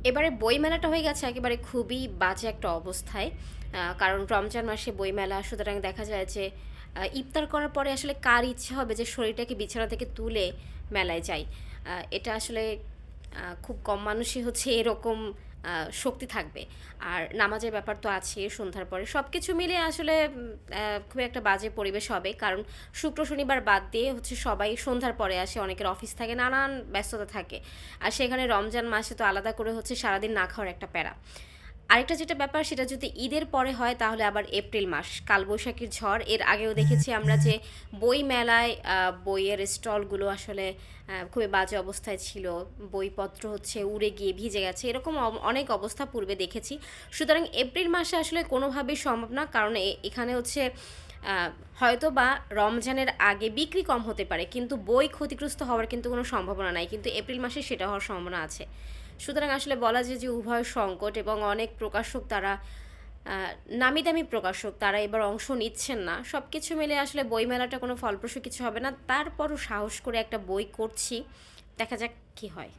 এবারে বইমেলাটা হয়ে গেছে একেবারে খুবই বাজে একটা অবস্থায়। কারণ রমজান মাসে বইমেলা, সুতরাং দেখা যায় যে ইফতার করার পরে আসলে কার ইচ্ছা হবে যে শরীরটাকে বিছানা থেকে তুলে মেলায় যাই। এটা আসলে খুব কম মানুষই হচ্ছে এরকম শক্তি থাকবে। আর নামাজের ব্যাপার তো আছেই সন্ধ্যার পরে। সবকিছু মিলিয়ে আসলে খুব একটা বাজে পরিবেশ হবে। কারণ শুক্র, শনিবার বাদ দিয়ে হচ্ছে সবাই সন্ধ্যার পরে আসে। অনেকের অফিস থাকে, নানান ব্যস্ততা থাকে। আর সেখানে রমজান মাসে তো আলাদা করে হচ্ছে সারাদিন না খাওয়ার একটা প্যারা। আরেকটা যেটা ব্যাপার, সেটা যদি ঈদের পরে হয় তাহলে আবার এপ্রিল মাস, কালবৈশাখীর ঝড়। এর আগেও দেখেছি আমরা যে বই মেলায় বইয়ের স্টলগুলো আসলে খুবই বাজে অবস্থায় ছিল। বইপত্র হচ্ছে উড়ে গিয়ে ভিজে গেছে, এরকম অনেক অবস্থা পূর্বে দেখেছি। সুতরাং এপ্রিল মাসে আসলে কোনোভাবেই সম্ভব না, কারণ এখানে হচ্ছে হয়তো বা রমজানের আগে বিক্রি কম হতে পারে, কিন্তু বই ক্ষতিগ্রস্ত হওয়ার কিন্তু কোনো সম্ভাবনা নাই, কিন্তু এপ্রিল মাসে সেটা হওয়ার সম্ভাবনা আছে। সুতরাং আসলে বলা যায় যে উভয় সংকট, এবং অনেক প্রকাশক তারা নামি দামি প্রকাশক তারা এবার অংশ নিচ্ছেন না। সব কিছু মিলে আসলে বইমেলাটা কোনো ফলপ্রসূ কিছু হবে না। তারপরও সাহস করে একটা বই করছি, দেখা যাক কী হয়।